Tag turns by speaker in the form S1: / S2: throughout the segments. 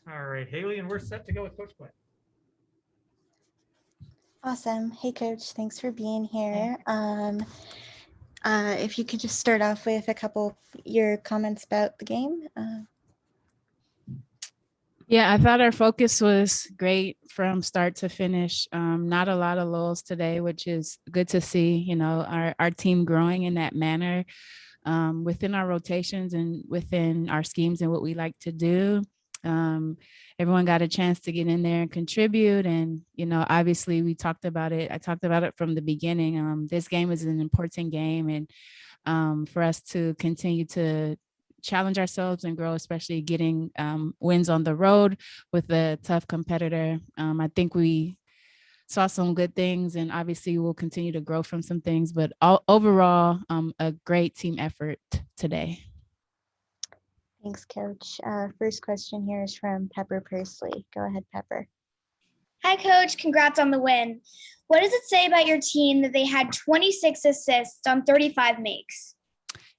S1: All right, Haley, and we're set to go with Coach Quinn.
S2: Awesome. Hey, Coach. Thanks for being here. If you could just start off with a couple your comments about the game.
S3: Yeah, I thought our focus was great from start to finish. Not a lot of lulls today, which is good to see, our team growing in that manner within our rotations and within our schemes and what we like to do. Everyone got a chance to get in there and contribute. And, obviously we talked about it. I talked about it from the beginning. This game is an important game. And for us to continue to challenge ourselves and grow, especially getting wins on the road with a tough competitor. I think we saw some good things, and obviously we'll continue to grow from some things, but overall, a great team effort today.
S2: Thanks, Coach. First question here is from Pepper Pursley. Go ahead, Pepper.
S4: Hi, Coach. Congrats on the win. What does it say about your team that they had 26 assists on 35 makes?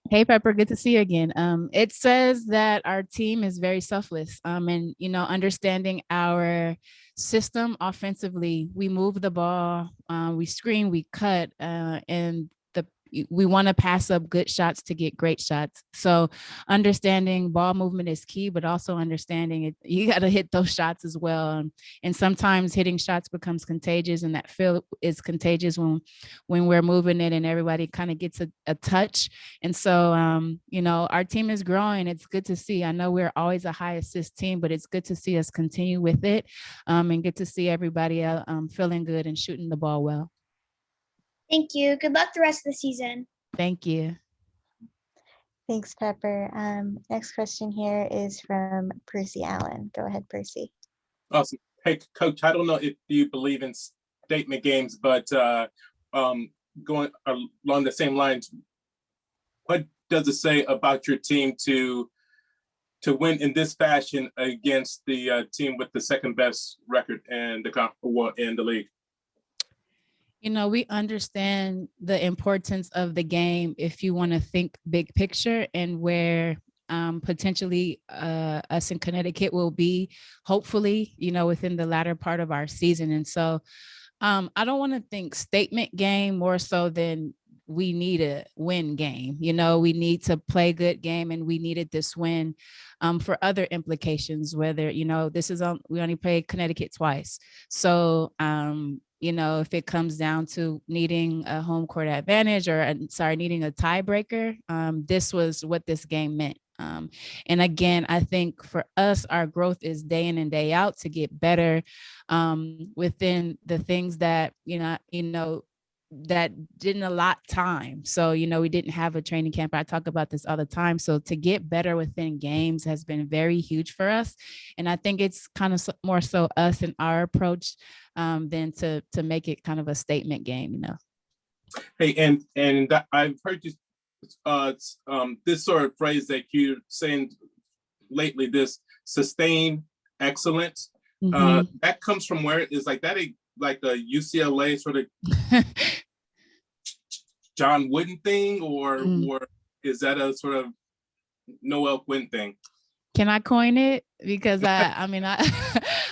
S3: Hey, Pepper, good to see you again. It says that our team is very selfless, and, understanding our system offensively, we move the ball, we screen, we cut, and we want to pass up good shots to get great shots. So understanding ball movement is key, but also understanding it, you got to hit those shots as well. And sometimes hitting shots becomes contagious, and that feel is contagious when we're moving it and everybody kind of gets a touch. And so, our team is growing. It's good to see. I know we're always a high assist team, but it's good to see us continue with it, and get to see everybody feeling good and shooting the ball well.
S4: Thank you. Good luck the rest of the season.
S3: Thank you.
S2: Thanks, Pepper. Next question here is from Percy Allen. Go ahead, Percy.
S5: Awesome. Hey, Coach, I don't know if you believe in statement games, but going along the same lines, what does it say about your team to win in this fashion against the team with the second best record in the league?
S3: We understand the importance of the game if you want to think big picture and where potentially us in Connecticut will be, hopefully, within the latter part of our season. And so I don't want to think statement game more so than we need a win game. We need to play good game, and we needed this win for other implications, whether, we only played Connecticut twice. So, if it comes down to needing a home court advantage needing a tiebreaker, this was what this game meant. And again, I think for us, our growth is day in and day out to get better within the things that, that didn't allot time. So, we didn't have a training camp. I talk about this all the time. So to get better within games has been very huge for us. And I think it's kind of more so us and our approach than to make it kind of a statement game,
S5: Hey, and I've heard you this sort of phrase that you're saying lately, this sustained excellence.
S3: Mm-hmm.
S5: That comes from where? Is like that like a UCLA sort of John Wooden thing, or is that a sort of Noel Quinn thing?
S3: Can I coin it? Because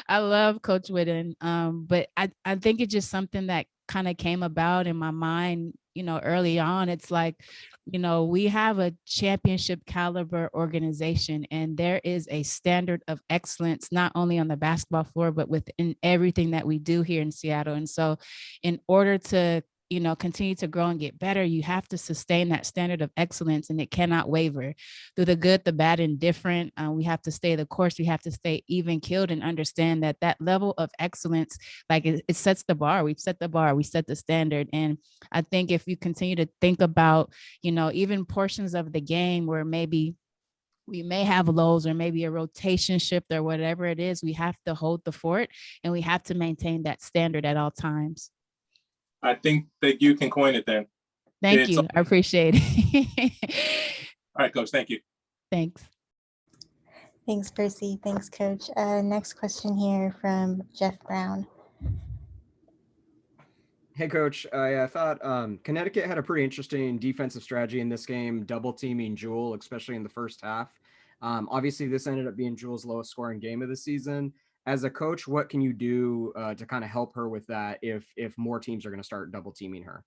S3: I love Coach Wooden, but I think it's just something that kind of came about in my mind, early on. It's like, we have a championship caliber organization, and there is a standard of excellence, not only on the basketball floor, but within everything that we do here in Seattle. And so in order to continue to grow and get better, you have to sustain that standard of excellence, and it cannot waver through the good, the bad, and different. We have to stay the course. We have to stay even keeled and understand that level of excellence, like it sets the bar. We've set the bar. We set the standard. And I think if you continue to think about, even portions of the game where maybe we may have lows or maybe a rotation shift or whatever it is, we have to hold the fort, and we have to maintain that standard at all times.
S5: I think that you can coin it then.
S3: Thank you. I appreciate it.
S5: All right, Coach. Thank you.
S3: Thanks.
S2: Thanks, Percy. Thanks, Coach. Next question here from Jeff Brown.
S6: Hey, Coach. I thought Connecticut had a pretty interesting defensive strategy in this game, double teaming Jewel, especially in the first half. Obviously, this ended up being Jewel's lowest scoring game of the season. As a coach, what can you do to kind of help her with that if more teams are going to start double teaming her?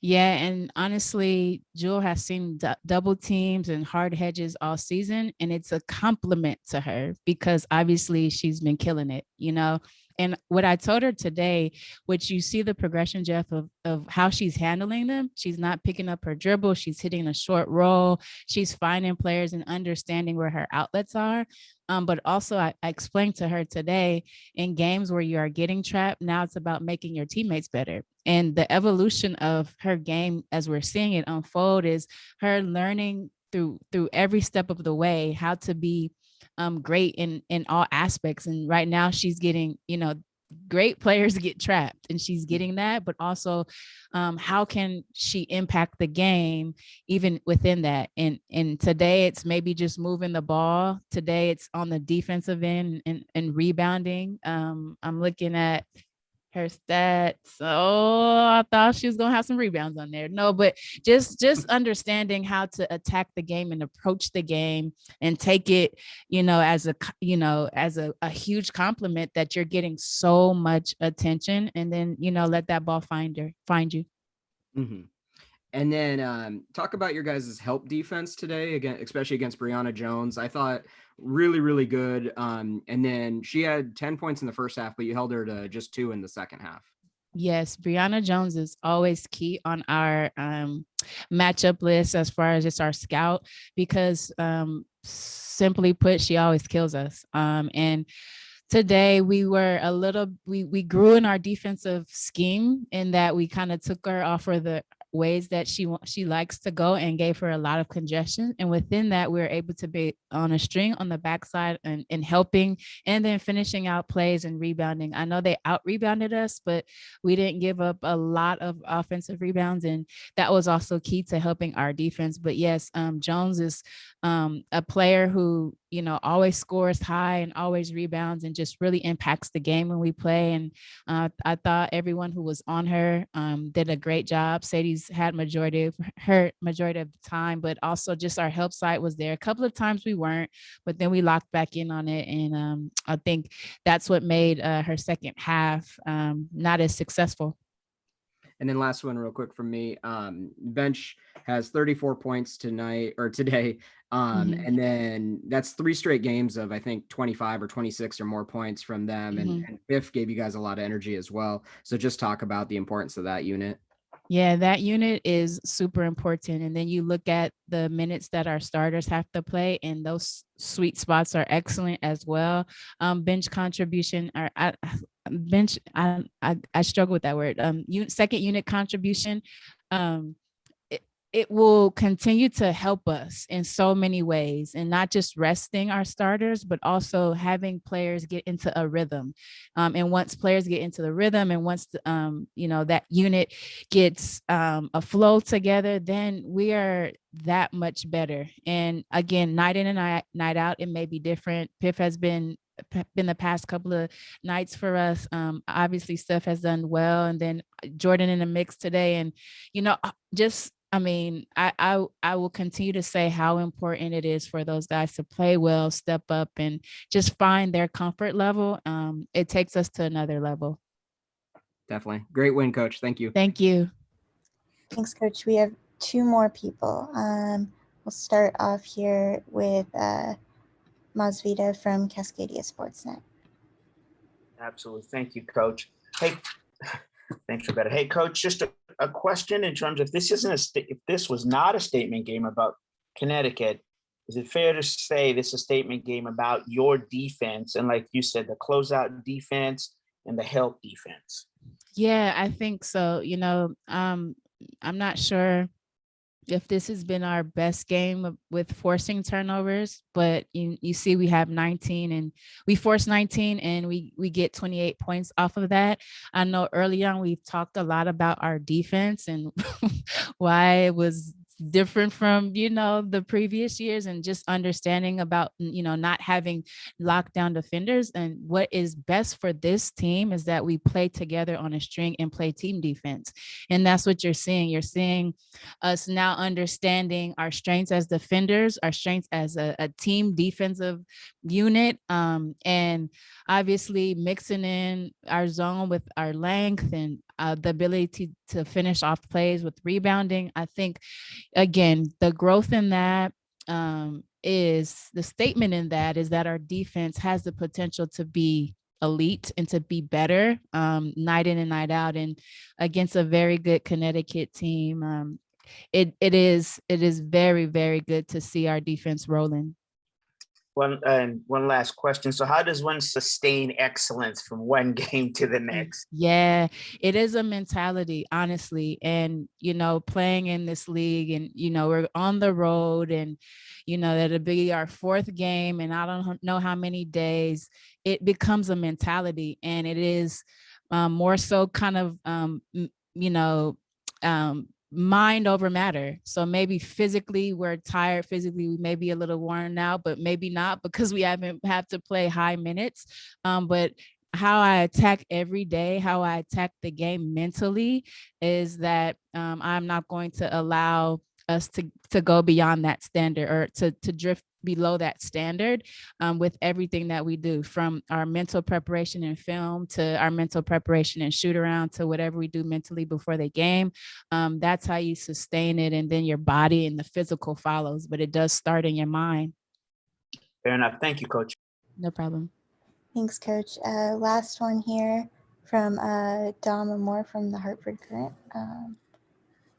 S3: Yeah, and honestly, Jewel has seen double teams and hard hedges all season, and it's a compliment to her because obviously she's been killing it, you know. And what I told her today, which you see the progression, Jeff, of how she's handling them. She's not picking up her dribble. She's hitting a short roll. She's finding players and understanding where her outlets are. But also, I explained to her today, in games where you are getting trapped, now it's about making your teammates better. And the evolution of her game, as we're seeing it unfold, is her learning through every step of the way how to be great in all aspects. And right now she's getting, great players get trapped, and she's getting that, but also how can she impact the game even within that? And today it's maybe just moving the ball. Today it's on the defensive end and rebounding. I'm looking at her stats. Oh, I thought she was gonna have some rebounds on there. No, but just understanding how to attack the game and approach the game and take it, as a huge compliment that you're getting so much attention, and then let that ball find you.
S6: Mm-hmm. And then talk about your guys' help defense today, again, especially against Breanna Jones. I thought really, really good. And then she had 10 points in the first half, but you held her to just 2 in the second half.
S3: Yes, Breanna Jones is always key on our matchup list as far as just our scout, because simply put, she always kills us. And today we grew in our defensive scheme in that we kind of took her off of the ways that she likes to go and gave her a lot of congestion. And within that, we were able to be on a string on the backside and helping, and then finishing out plays and rebounding. I know they out rebounded us, but we didn't give up a lot of offensive rebounds. And that was also key to helping our defense. But yes, Jones is a player who, always scores high and always rebounds and just really impacts the game when we play. And I thought everyone who was on her did a great job. Sadie's had majority of the time, but also just our help side was there. A couple of times we weren't, but then we locked back in on it. And I think that's what made her second half not as successful.
S6: And then last one real quick from me, bench has 34 points today. And then that's 3 straight games of, I think, 25 or 26 or more points from them. And Biff gave you guys a lot of energy as well. So just talk about the importance of that unit.
S3: Yeah, that unit is super important. And then you look at the minutes that our starters have to play, and those sweet spots are excellent as well. Bench contribution, or I struggle with that word. Second unit contribution. It will continue to help us in so many ways, and not just resting our starters, but also having players get into a rhythm. And once players get into the rhythm, and once that unit gets a flow together, then we are that much better. And again, night in and night out, it may be different. Piff has been the past couple of nights for us. Obviously Steph has done well, and then Jordan in the mix today. And I will continue to say how important it is for those guys to play well, step up, and just find their comfort level. It takes us to another level.
S6: Definitely. Great win, Coach. Thank you.
S3: Thank you.
S2: Thanks, Coach. We have 2 more people. We'll start off here with Masvita from Cascadia Sportsnet.
S7: Absolutely. Thank you, Coach. Hey, thanks, Rebecca. Hey, Coach, just a question in terms of if this was not a statement game about Connecticut, is it fair to say this is a statement game about your defense? And like you said, the closeout defense and the help defense.
S3: Yeah, I think so. I'm not sure if this has been our best game with forcing turnovers, but you see we have 19 and we force 19 and we get 28 points off of that. I know early on we've talked a lot about our defense and why it was different from, the previous years, and just understanding about, not having lockdown defenders. And what is best for this team is that we play together on a string and play team defense. And that's what you're seeing. You're seeing us now understanding our strengths as defenders, our strengths as a team defensive unit, and obviously mixing in our zone with our length and the ability to finish off plays with rebounding. I think, again, the growth in that, is the statement in that is that our defense has the potential to be elite and to be better, night in and night out. And against a very good Connecticut team, it is very, very good to see our defense rolling.
S7: One last question. So how does one sustain excellence from one game to the next?
S3: Yeah, it is a mentality, honestly. And, playing in this league, and, we're on the road, and, that'll be our fourth game, and I don't know how many days. It becomes a mentality, and it is more so kind of, mind over matter. So maybe physically we're tired, physically we may be a little worn out, but maybe not, because we haven't have to play high minutes. But how I attack every day, how I attack the game mentally, is that I'm not going to allow us to go beyond that standard, or to drift below that standard, with everything that we do, from our mental preparation in film to our mental preparation in shoot around to whatever we do mentally before the game. That's how you sustain it, and then your body and the physical follows, but it does start in your mind.
S7: Fair enough. Thank you, Coach.
S3: No problem.
S2: Thanks, Coach. Last one here from Dom Moore from the Hartford Current.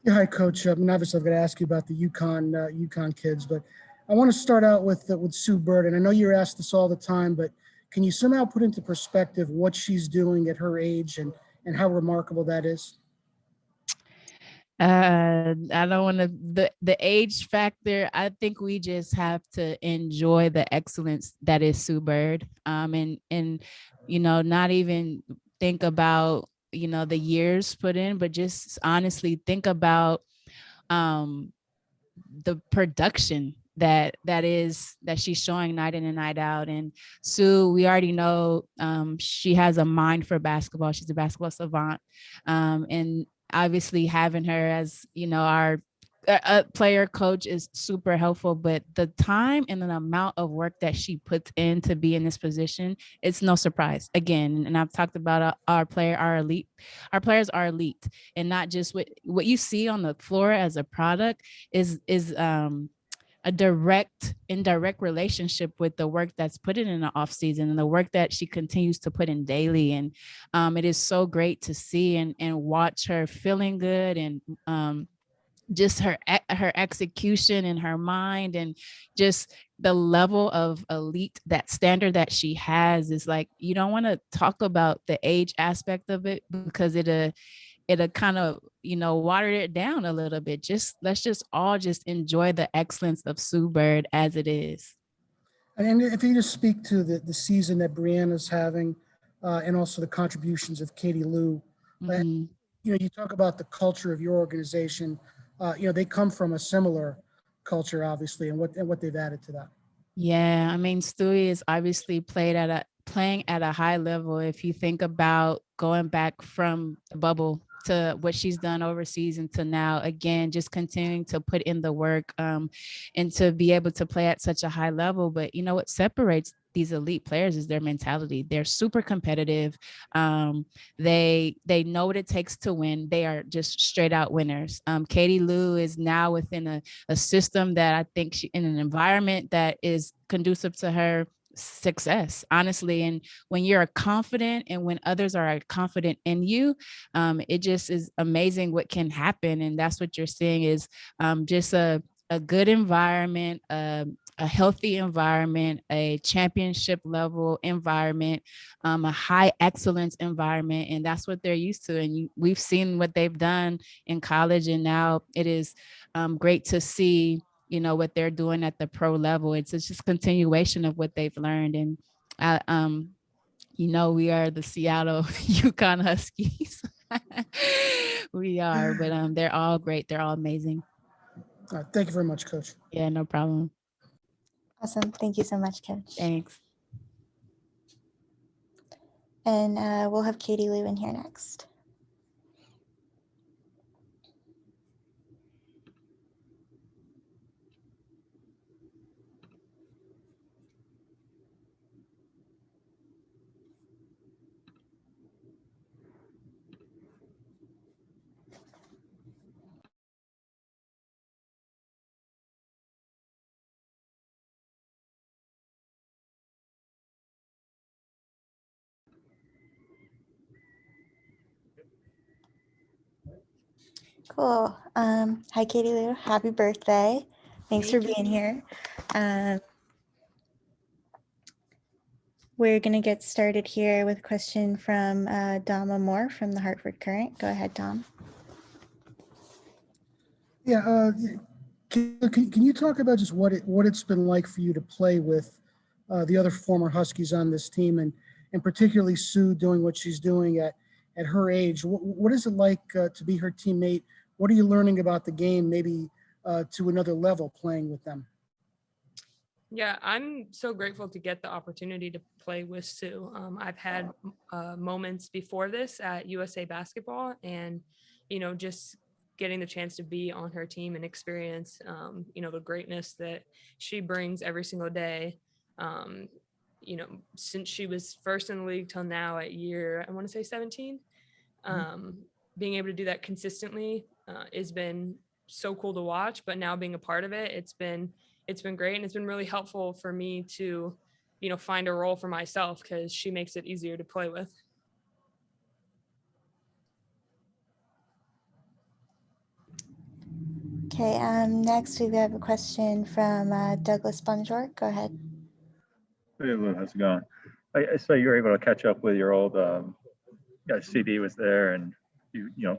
S8: Yeah, hi, Coach. I mean, obviously, I've got to ask you about the UConn kids, but I want to start out with Sue Bird. And I know you're asked this all the time, but can you somehow put into perspective what she's doing at her age and how remarkable that is?
S3: I don't want to, the age factor. I think we just have to enjoy the excellence that is Sue Bird, and not even think about the years put in, but just honestly think about the production that she's showing night in and night out. And Sue, we already know, she has a mind for basketball. She's a basketball savant, and obviously having her as our player coach is super helpful. But the time and the amount of work that she puts in to be in this position, it's no surprise. Again, and I've talked about our players are elite, and not just what you see on the floor as a product is a direct, indirect relationship with the work that's put in the off season and the work that she continues to put in daily. And it is so great to see and watch her feeling good, and just her execution and her mind, and just the level of elite, that standard that she has, is like, you don't want to talk about the age aspect of it, because it'll kind of, water it down a little bit. Let's just all enjoy the excellence of Sue Bird as it is.
S8: And if you just speak to the season that Breanna's having, and also the contributions of Katie Lou,
S3: Mm-hmm.
S8: You talk about the culture of your organization. They come from a similar culture, obviously, and what they've added to that.
S3: Yeah, I mean, Stewie is obviously playing at a high level. If you think about going back from the bubble to what she's done overseas and to now, again, just continuing to put in the work, and to be able to play at such a high level. But what separates these elite players is their mentality. They're super competitive. They know what it takes to win. They are just straight out winners. Katie Lou is now within a system that I think in an environment that is conducive to her success, honestly. And when you're confident and when others are confident in you, it just is amazing what can happen. And that's what you're seeing is just a good environment, a healthy environment, a championship level environment, a high excellence environment. And that's what they're used to. And we've seen what they've done in college. And now it is great to see what they're doing at the pro level. It's just continuation of what they've learned. And we are the Seattle UConn Huskies. We are, but they're all great. They're all amazing.
S8: Thank you very much, Coach.
S3: Yeah, no problem.
S2: Awesome. Thank you so much, Coach.
S3: Thanks.
S2: And we'll have Katie Lou in here next. Cool. Hi, Katie Lou. Happy birthday. Thanks for being here. We're going to get started here with a question from Dom Moore from the Hartford Courant. Go ahead, Dom.
S8: Yeah, can you talk about just what it's been like for you to play with the other former Huskies on this team, and particularly Sue doing what she's doing at her age? What is it like to be her teammate? What are you learning about the game, maybe to another level playing with them?
S9: Yeah, I'm so grateful to get the opportunity to play with Sue. I've had moments before this at USA Basketball, and, just getting the chance to be on her team and experience, the greatness that she brings every single day. Since she was first in the league till now at year, I want to say 17, being able to do that consistently has been so cool to watch. But now being a part of it, it's been great, and it's been really helpful for me to, find a role for myself, because she makes it easier to play with.
S2: Okay, next we have a question from Douglas Bunjork. Go ahead.
S10: Hey Lou, how's it going? I saw you were able to catch up with your old CD was there, and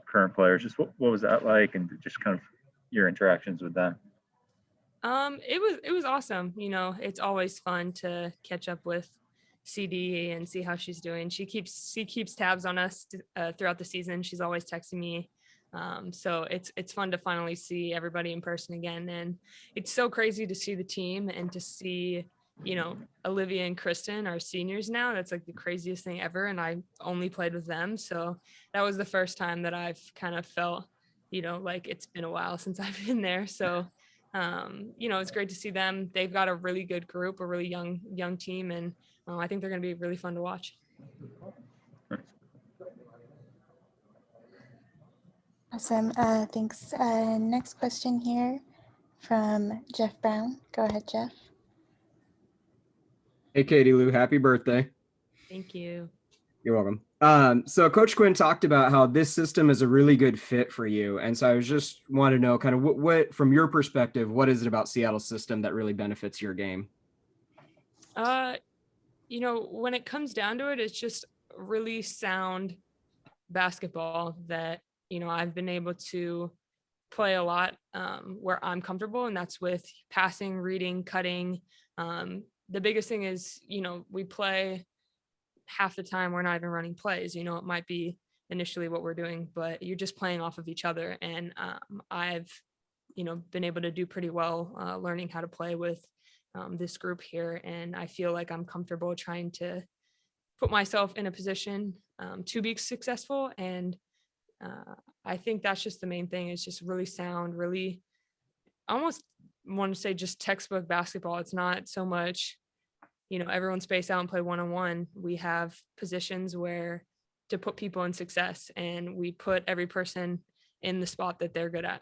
S10: current players. Just what was that like, and just kind of your interactions with them?
S9: It was awesome. It's always fun to catch up with CD and see how she's doing. She keeps tabs on us throughout the season. She's always texting me. So it's fun to finally see everybody in person again. And it's so crazy to see the team and to see, Olivia and Kristen are seniors now. That's like the craziest thing ever. And I only played with them. So that was the first time that I've kind of felt, like it's been a while since I've been there. So it's great to see them. They've got a really good group, a really young team, and I think they're going to be really fun to watch.
S2: Awesome. Thanks. Next question here from Jeff Brown. Go ahead, Jeff.
S6: Hey, Katie Lou, happy birthday.
S9: Thank you.
S6: You're welcome. So Coach Quinn talked about how this system is a really good fit for you. And so I was just want to know kind of what, from your perspective, what is it about Seattle's system that really benefits your game?
S9: When it comes down to it, it's just really sound basketball that, I've been able to play a lot where I'm comfortable, and that's with passing, reading, cutting. The biggest thing is, we play half the time we're not even running plays. It might be initially what we're doing, but you're just playing off of each other. And I've, been able to do pretty well learning how to play with this group here. And I feel like I'm comfortable trying to put myself in a position to be successful. And I think that's just the main thing. It's just really sound, really, I almost want to say just textbook basketball. It's not so much, everyone space out and play one-on-one. We have positions where to put people in success, and we put every person in the spot that they're good at.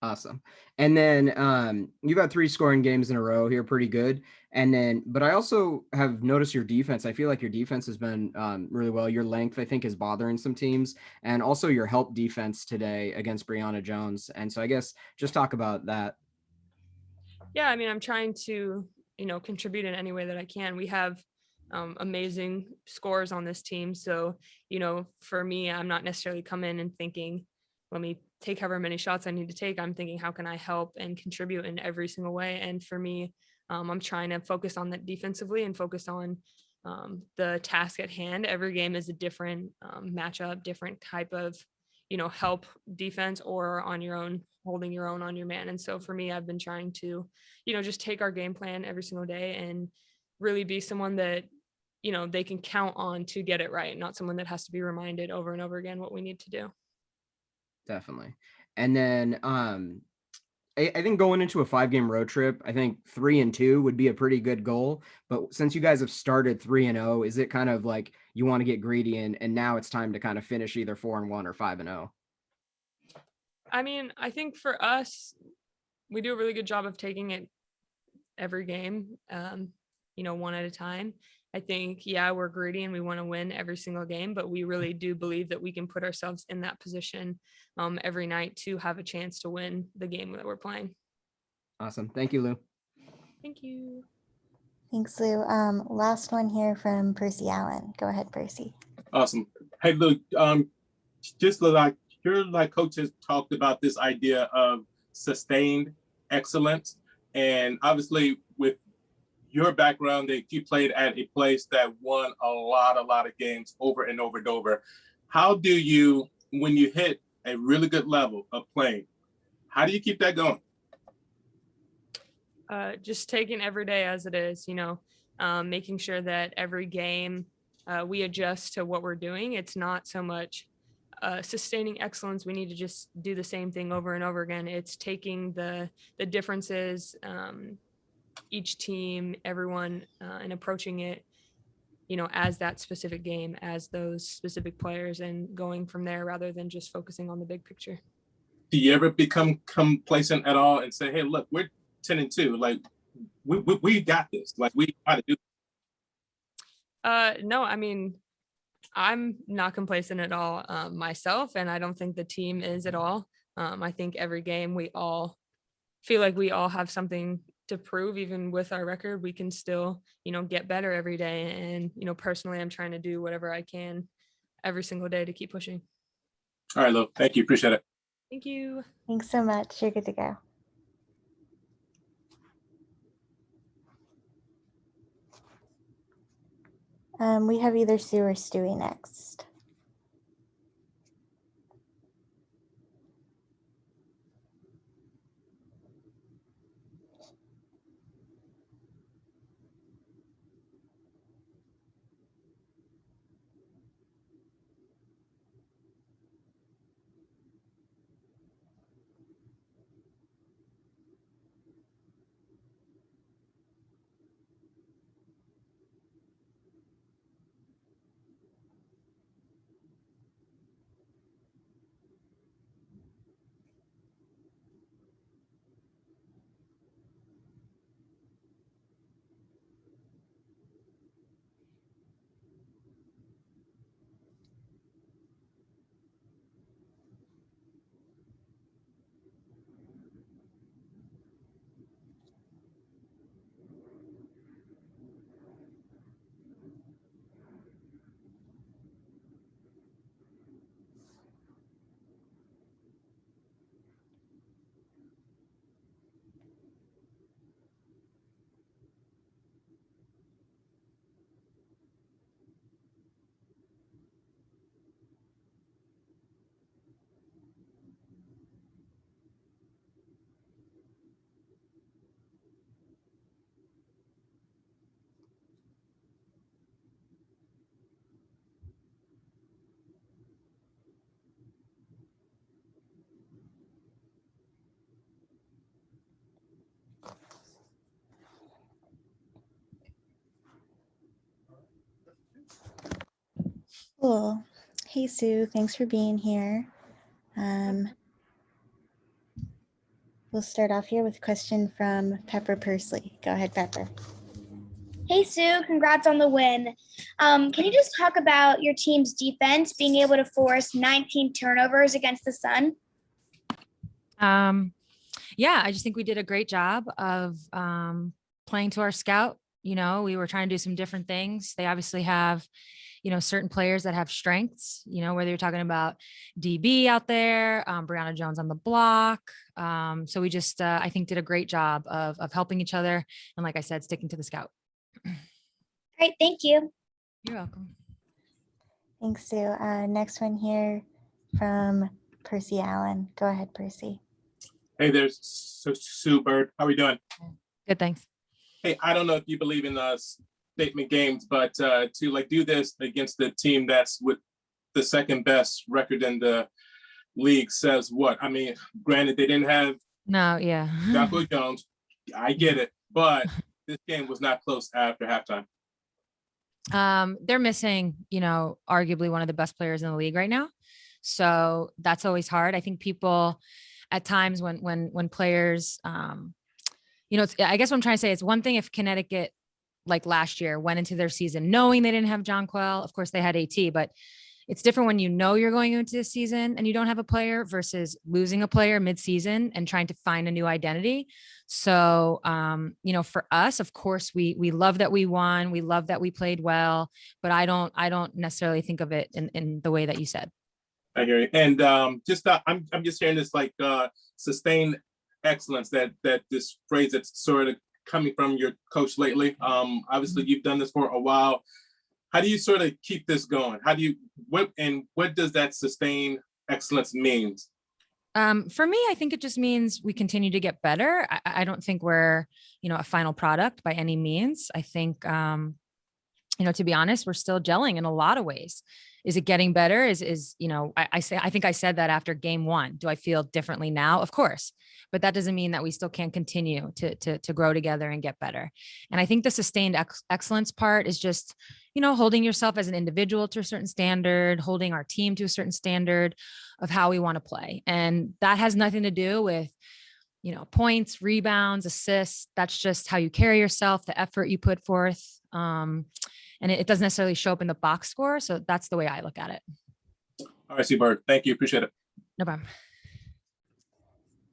S6: Awesome. And then you've had 3 scoring games in a row here, pretty good. And then, but I also have noticed your defense. I feel like your defense has been really well. Your length, I think, is bothering some teams, and also your help defense today against Breanna Jones. And so I guess just talk about that.
S9: Yeah, I mean, I'm trying to, contribute in any way that I can. We have amazing scores on this team. So, for me, I'm not necessarily coming and thinking, let me take however many shots I need to take. I'm thinking, how can I help and contribute in every single way? And for me, I'm trying to focus on that defensively and focus on the task at hand. Every game is a different matchup, different type of, help defense or on your own, holding your own on your man. And so for me, I've been trying to, just take our game plan every single day and really be someone that, they can count on to get it right, not someone that has to be reminded over and over again what we need to do.
S6: Definitely. And then I think going into a 5-game road trip, I think 3-2 would be a pretty good goal. But since you guys have started 3-0, is it kind of like you want to get greedy and now it's time to kind of finish either 4-1 or 5-0?
S9: I mean, I think for us, we do a really good job of taking it every game, one at a time. I think, we're greedy and we want to win every single game, but we really do believe that we can put ourselves in that position every night to have a chance to win the game that we're playing.
S6: Awesome. Thank you, Lou.
S9: Thank you.
S2: Thanks, Lou. Last one here from Percy Allen. Go ahead, Percy.
S5: Awesome. Hey, Lou, just like coach has talked about this idea of sustained excellence. And obviously with your background, that you played at a place that won a lot of games over and over and over. How do you, when you hit a really good level of playing, how do you keep that going?
S9: Just taking every day as it is, making sure that every game we adjust to what we're doing. It's not so much sustaining excellence. We need to just do the same thing over and over again. It's taking the differences, each team, everyone, and approaching it, as that specific game, as those specific players, and going from there rather than just focusing on the big picture.
S5: Do you ever become complacent at all and say, hey, look, we're 10-2. Like we got this. Like we got to do.
S9: No, I mean, I'm not complacent at all myself, and I don't think the team is at all. I think every game we all feel like we all have something to prove. Even with our record, we can still, get better every day. And, personally, I'm trying to do whatever I can every single day to keep pushing.
S5: All right, Lou. Thank you. Appreciate it.
S9: Thank you.
S2: Thanks so much. You're good to go. We have either Sue or Stewie next. Cool. Hey, Sue. Thanks for being here. We'll start off here with a question from Pepper Pursley. Go ahead, Pepper.
S4: Hey, Sue, congrats on the win. Can you just talk about your team's defense being able to force 19 turnovers against the Sun?
S11: Yeah, I just think we did a great job of playing to our scout. We were trying to do some different things. They obviously have, certain players that have strengths, whether you're talking about DB out there, Breanna Jones on the block. So we just, I think, did a great job of helping each other. And like I said, sticking to the scout.
S4: All right, thank you.
S11: You're welcome.
S2: Thanks, Sue. Next one here, from Percy Allen. Go ahead, Percy.
S5: Hey, there's Sue Bird. How are we doing?
S11: Good, thanks.
S5: Hey, I don't know if you believe in statement games, but to like do this against the team that's with the second best record in the league says what? I mean, granted, they didn't have
S11: No, yeah.
S5: Jocko Jones. I get it, but this game was not close after halftime.
S11: They're missing, arguably one of the best players in the league right now. So that's always hard. I think people at times when players, I guess what I'm trying to say, it's one thing if Connecticut, like last year, went into their season knowing they didn't have Jonquel. Of course they had AT, but it's different when you're going into the season and you don't have a player versus losing a player mid-season and trying to find a new identity. So, for us, of course, we love that we won. We love that we played well, but I don't necessarily think of it in the way that you said.
S5: I hear you. And I'm just hearing this like sustained excellence, that this phrase that's sort of coming from your coach lately. Obviously you've done this for a while. How do you sort of keep this going? What does that sustained excellence means?
S11: For me, I think it just means we continue to get better. I don't think we're, a final product by any means. I think, to be honest, we're still gelling in a lot of ways. Is it getting better? I think I said that after game one. Do I feel differently now? Of course, but that doesn't mean that we still can't continue to grow together and get better. And I think the sustained excellence part is just, holding yourself as an individual to a certain standard, holding our team to a certain standard of how we want to play. And that has nothing to do with, points, rebounds, assists. That's just how you carry yourself, the effort you put forth. And it doesn't necessarily show up in the box score. So that's the way I look at it.
S5: All right, Seabird. Thank you. Appreciate it.
S11: No problem.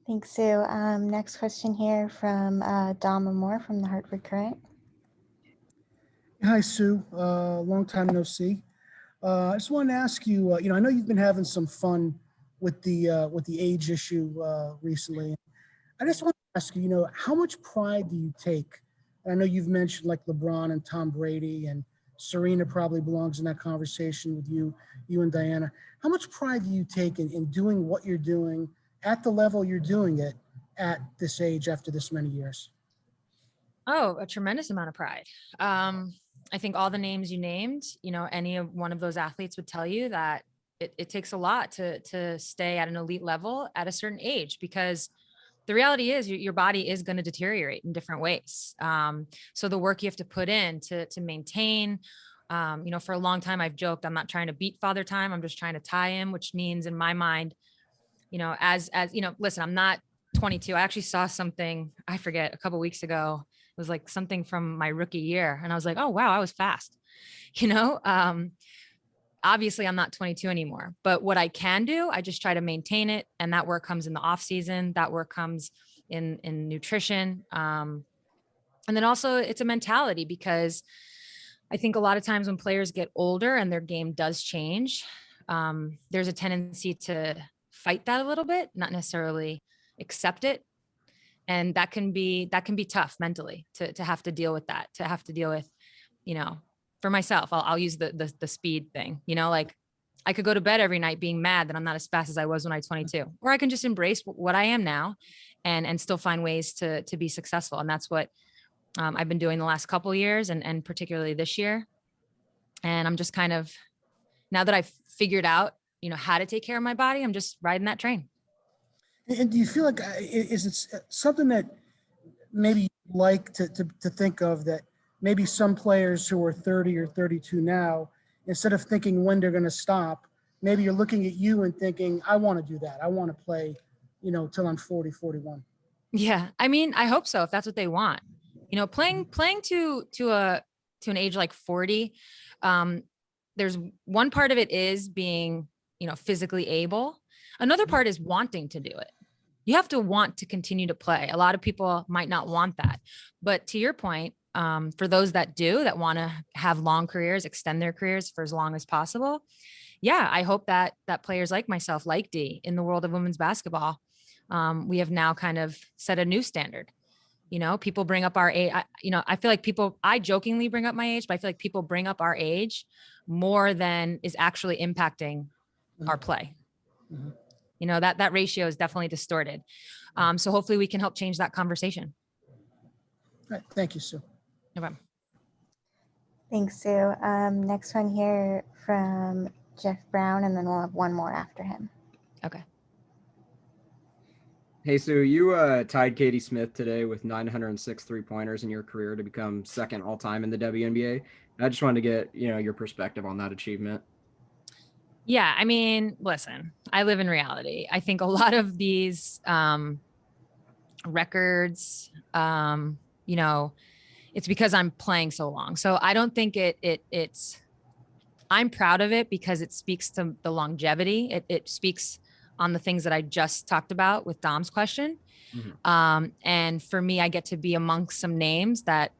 S2: Thanks, Sue. Next question here from Dom Moore from the Hartford Courant.
S8: Hi, Sue. Long time no see. I just wanted to ask you, I know you've been having some fun with the age issue recently. I just want to ask you, how much pride do you take? I know you've mentioned like LeBron and Tom Brady, and Serena probably belongs in that conversation with you and Diana. How much pride do you take in doing what you're doing at the level you're doing it at this age after this many years?
S11: Oh, a tremendous amount of pride. I think all the names you named, any of one of those athletes would tell you that it takes a lot to stay at an elite level at a certain age, because the reality is your body is going to deteriorate in different ways. So the work you have to put in to maintain, for a long time, I've joked, I'm not trying to beat Father Time. I'm just trying to tie him, which means in my mind, listen, I'm not 22. I actually saw something, I forget, a couple of weeks ago. It was like something from my rookie year. And I was like, oh, wow, I was fast. Obviously I'm not 22 anymore, but what I can do, I just try to maintain it. And that work comes in the off season. That work comes in nutrition. And then also it's a mentality, because I think a lot of times when players get older and their game does change, there's a tendency to fight that a little bit, not necessarily accept it. And that can be tough mentally to have to deal with that, to have to deal with, for myself, I'll use the speed thing, like I could go to bed every night being mad that I'm not as fast as I was when I was 22, or I can just embrace what I am now and still find ways to be successful. And that's what I've been doing the last couple of years and particularly this year. And I'm just kind of, now that I've figured out, how to take care of my body, I'm just riding that train.
S8: And do you feel like, is it something that maybe you like to think of, that maybe some players who are 30 or 32 now, instead of thinking when they're going to stop, maybe you're looking at you and thinking, I want to do that. I want to play, till I'm 40, 41.
S11: Yeah. I mean, I hope so, if that's what they want. Playing to an age like 40, there's one part of it is being, physically able. Another part is wanting to do it. You have to want to continue to play. A lot of people might not want that, but to your point, for those that do, that want to have long careers, extend their careers for as long as possible. Yeah. I hope that players like myself, like Dee, in the world of women's basketball, we have now kind of set a new standard. People bring up our age. I feel like I jokingly bring up my age, but I feel like people bring up our age more than is actually impacting our play.
S8: Mhm.
S11: You know, that ratio is definitely distorted. So hopefully we can help change that conversation.
S8: All right, thank you, Sue.
S11: No problem.
S2: Thanks, Sue. Next one here from Jeff Brown, and then we'll have one more after him.
S11: Okay.
S6: Hey, Sue, you tied Katie Smith today with 906 3-pointers in your career to become second all time in the WNBA. I just wanted to get, your perspective on that achievement.
S11: Yeah, I mean, listen, I live in reality. I think a lot of these records, it's because I'm playing so long. So I don't think it's, I'm proud of it because it speaks to the longevity. It speaks on the things that I just talked about with Dom's question.
S6: Mhm.
S11: And for me, I get to be amongst some names that,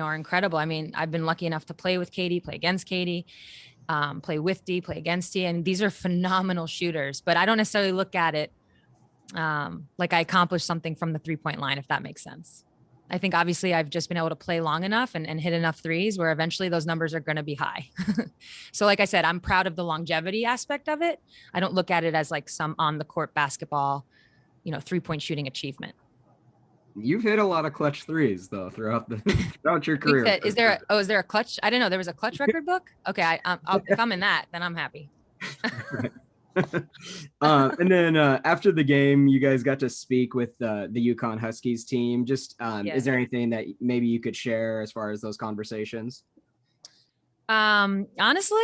S11: are incredible. I mean, I've been lucky enough to play with Katie, play against Katie, play with D, play against D, and these are phenomenal shooters, but I don't necessarily look at it like I accomplished something from the 3-point line, if that makes sense. I think obviously I've just been able to play long enough and hit enough threes where eventually those numbers are going to be high. So like I said, I'm proud of the longevity aspect of it. I don't look at it as like some on the court basketball, 3-point shooting achievement.
S6: You've hit a lot of clutch threes though throughout your
S11: I think
S6: career.
S11: that, is there a clutch? I didn't know there was a clutch record book. Okay. If I'm in that, then I'm happy.
S6: And then after the game, you guys got to speak with the UConn Huskies team. Just is there anything that maybe you could share as far as those conversations?
S11: Honestly,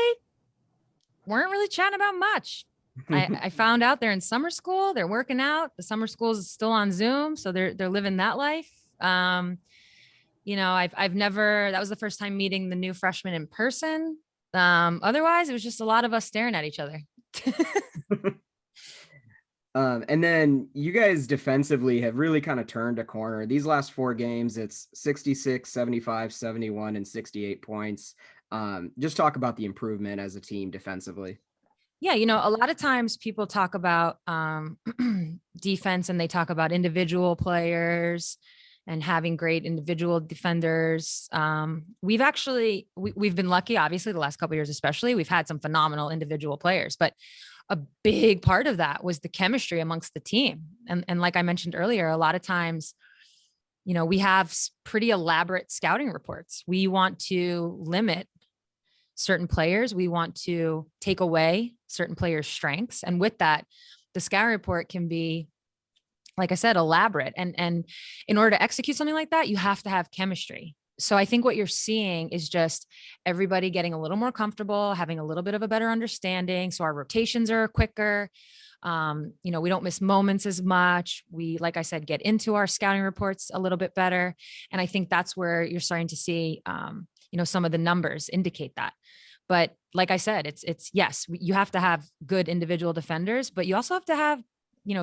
S11: weren't really chatting about much. I found out they're in summer school. They're working out. The summer school is still on Zoom, so they're living that life. I've never. That was the first time meeting the new freshmen in person. Otherwise, it was just a lot of us staring at each other.
S6: And then you guys defensively have really kind of turned a corner. These last 4 games, it's 66, 75, 71, and 68 points. Just talk about the improvement as a team defensively.
S11: Yeah, a lot of times people talk about defense and they talk about individual players and having great individual defenders. We've been lucky, obviously, the last couple of years, especially. We've had some phenomenal individual players, but a big part of that was the chemistry amongst the team. And like I mentioned earlier, a lot of times, we have pretty elaborate scouting reports. We want to limit certain players. We want to take away certain players' strengths. And with that, the scouting report can be, like I said, elaborate. And in order to execute something like that, you have to have chemistry. So I think what you're seeing is just everybody getting a little more comfortable, having a little bit of a better understanding. So our rotations are quicker. We don't miss moments as much. We, like I said, get into our scouting reports a little bit better. And I think that's where you're starting to see, some of the numbers indicate that. But like I said, it's yes, you have to have good individual defenders, but you also have to have,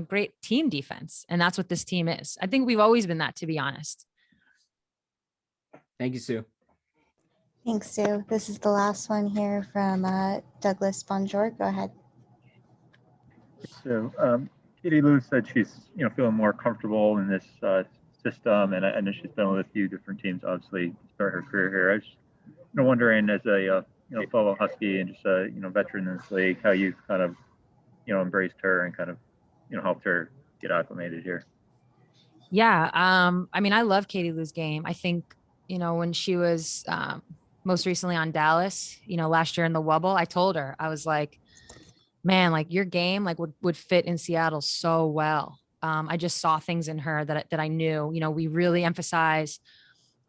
S11: great team defense. And that's what this team is. I think we've always been that, to be honest.
S6: Thank you, Sue.
S2: Thanks, Sue. This is the last one here from Douglas Bonjour. Go ahead.
S10: So Katie Lou said she's feeling more comfortable in this system, and I know she's been with a few different teams, obviously, to start her career here. I was just wondering, as a fellow Husky and just a veteran in this league, how you've kind of embraced her and kind of helped her get acclimated here.
S11: Yeah, I love Katie Lou's game. I think when she was most recently on Dallas, last year in the Wubble, I told her, I was like, man, like your game like would fit in Seattle so well. I just saw things in her that I knew. We really emphasize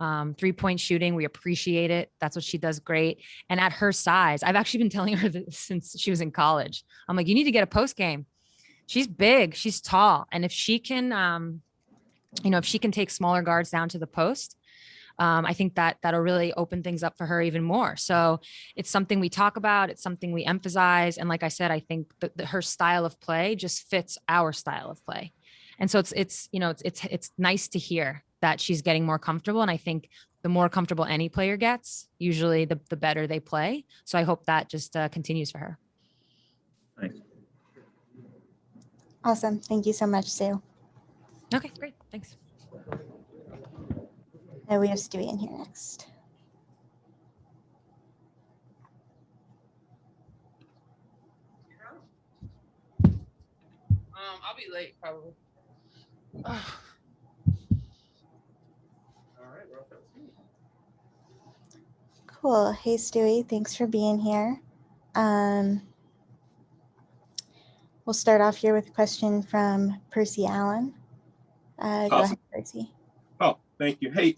S11: 3-point shooting. We appreciate it. That's what she does great. And at her size, I've actually been telling her this since she was in college. I'm like, you need to get a post game. She's big, she's tall. And if she can, if she can take smaller guards down to the post, I think that'll really open things up for her even more. So it's something we talk about. It's something we emphasize. And like I said, I think that her style of play just fits our style of play. And so it's nice to hear that she's getting more comfortable. And I think the more comfortable any player gets, usually the better they play. So I hope that just continues for her.
S10: Thanks.
S2: Awesome. Thank you so much, Sue.
S11: Okay, great. Thanks.
S2: And we have Stewie in here next.
S9: I'll be late probably.
S1: All right, well, that's me.
S2: Cool. Hey, Stewie, thanks for being here. We'll start off here with a question from Percy Allen. Go
S5: Awesome.
S2: ahead, Percy.
S5: Oh, thank you. Hey,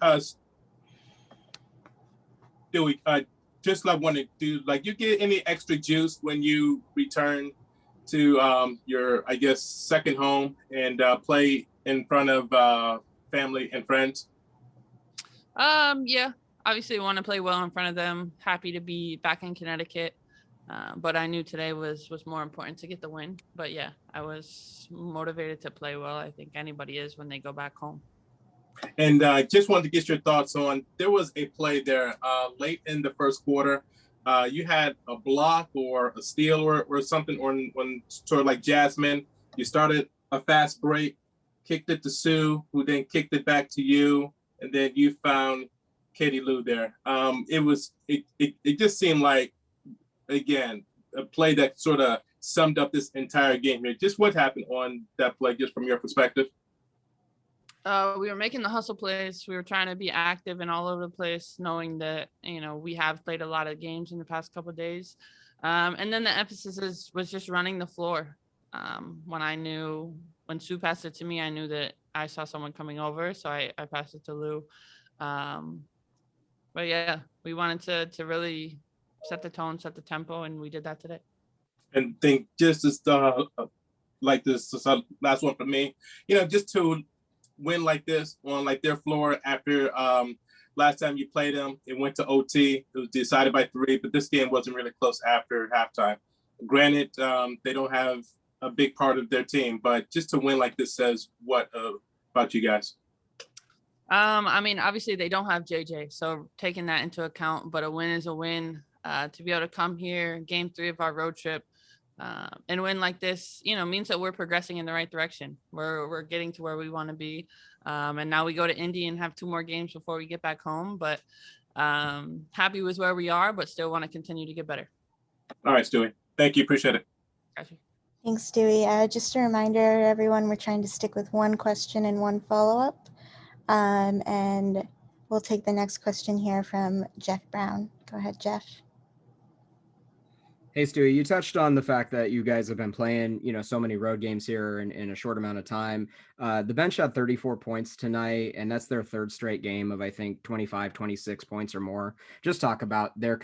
S5: Dewey, just like wanted to, like, you get any extra juice when you return to your, I guess, second home and play in front of family and friends?
S9: Yeah, obviously want to play well in front of them. Happy to be back in Connecticut. But I knew today was more important to get the win. But yeah, I was motivated to play well. I think anybody is when they go back home.
S5: And just wanted to get your thoughts on, there was a play there late in the first quarter. You had a block or a steal or something, or when sort of like Jasmine, you started a fast break, kicked it to Sue, who then kicked it back to you, and then you found Katie Lou there. It just seemed like, again, a play that sort of summed up this entire game here. Just what happened on that play, just from your perspective?
S9: We were making the hustle plays. We were trying to be active and all over the place, knowing that, we have played a lot of games in the past couple of days. And then the emphasis was just running the floor. When Sue passed it to me, I knew that I saw someone coming over, so I passed it to Lou. But yeah, we wanted to really set the tone, set the tempo, and we did that today.
S5: And think just as like this last one for me, just to win like this on like their floor after last time you played them, it went to OT. It was decided by 3, but this game wasn't really close after halftime. Granted, they don't have a big part of their team, but just to win like this says what about you guys?
S9: Obviously they don't have JJ, so taking that into account, but a win is a win. To be able to come here, game 3 of our road trip, and win like this, means that we're progressing in the right direction. We're getting to where we want to be. And now we go to Indy and have 2 more games before we get back home, but happy with where we are, but still want to continue to get better.
S5: All right, Stewie. Thank you. Appreciate it.
S9: Gotcha.
S2: Thanks, Stewie. Just a reminder, everyone, we're trying to stick with 1 question and 1 follow-up. And we'll take the next question here from Jeff Brown. Go ahead, Jeff.
S6: Hey, Stewie, you touched on the fact that you guys have been playing, so many road games here in a short amount of time. The bench had 34 points tonight, and that's their 3rd straight game of, I think, 25, 26 points or more. Just talk about their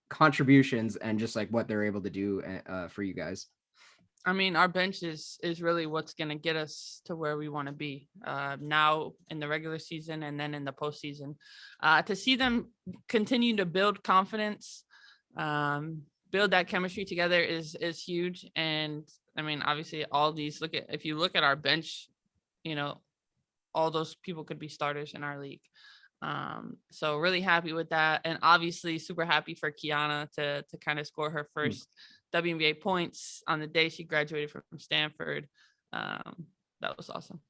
S6: contributions and just like what they're able to do for you guys.
S9: Our bench is really what's going to get us to where we want to be now in the regular season and then in the postseason. To see them continue to build confidence, build that chemistry together is huge. And obviously if you look at our bench, all those people could be starters in our league. So really happy with that. And obviously super happy for Kiana to kind of score her first WNBA points on the day she graduated from Stanford. That was awesome.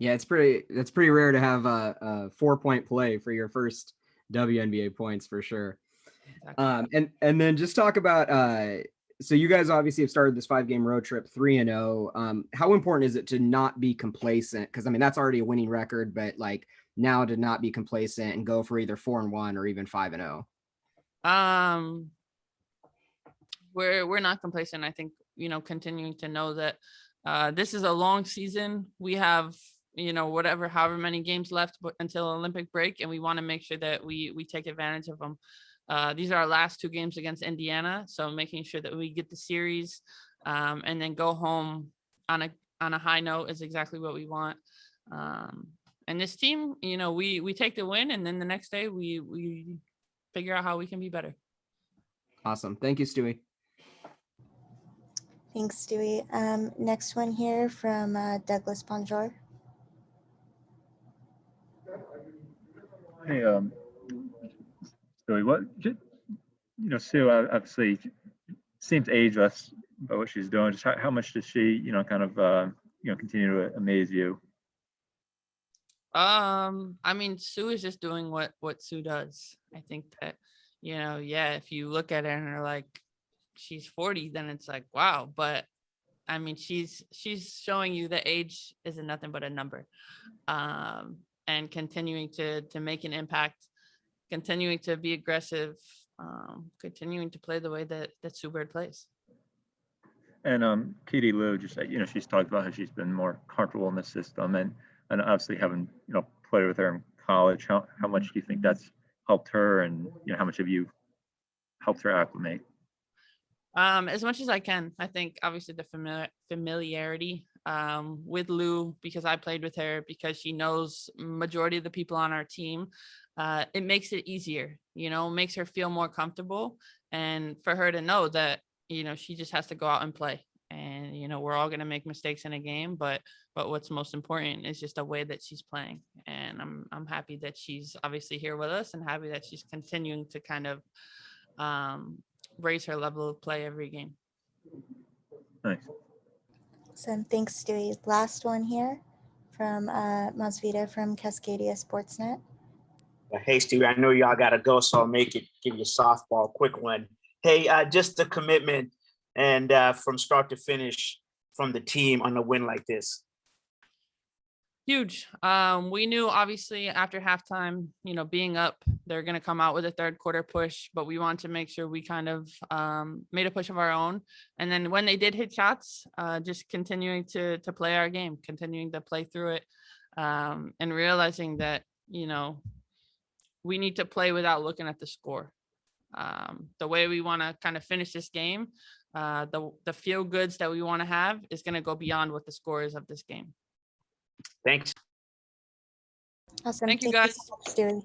S6: Yeah, it's pretty rare to have a 4-point play for your first WNBA points for sure. Exactly. And then just talk about so you guys obviously have started this 5-game road trip 3-0. How important is it to not be complacent? Because that's already a winning record, but like now to not be complacent and go for either 4-1 or even 5-0.
S9: We're not complacent. I think continuing to know that this is a long season. We have however many games left until Olympic break, and we want to make sure that we take advantage of them. These are our last 2 games against Indiana, so making sure that we get the series and then go home on a high note is exactly what we want. And this team, we take the win, and then the next day we figure out how we can be better.
S6: Awesome. Thank you, Stewie.
S2: Thanks, Stewie. Next one here from Douglas Bonjour.
S10: Hey, Stewie, Sue obviously seems ageless by what she's doing. Just how much does she, continue to amaze you?
S9: Sue is just doing what Sue does. I think that, if you look at her and are like, she's 40, then it's like, wow. But
S12: I mean, she's showing you that age isn't nothing but a number, and continuing to make an impact, continuing to be aggressive, continuing to play the way that Sue Bird plays.
S10: And Katie Lou, just she's talked about how she's been more comfortable in the system, and obviously having played with her in college, how much do you think that's helped her, and how much have you helped her acclimate?
S12: As much as I can. I think obviously the familiarity with Lou, because I played with her, because she knows majority of the people on our team, it makes it easier, makes her feel more comfortable, and for her to know that she just has to go out and play. And we're all going to make mistakes in a game, but what's most important is just the way that she's playing. And I'm happy that she's obviously here with us, and happy that she's continuing to kind of raise her level of play every game.
S10: Nice.
S2: So thanks, Stewie. Last one here from Masvita from Cascadia Sportsnet.
S7: Hey, Steve, I know y'all got to go, so I'll give you a softball, quick one. Hey, just the commitment and from start to finish from the team on a win like this.
S12: Huge. We knew obviously after halftime, being up, they're going to come out with a third quarter push, but we wanted to make sure we kind of made a push of our own. And then when they did hit shots, just continuing to play our game, continuing to play through it, and realizing that, we need to play without looking at the score. The way we want to kind of finish this game, the feel goods that we want to have is going to go beyond what the score is of this game.
S7: Thanks.
S2: Awesome.
S12: Thank you, guys.
S2: So much, Stewie.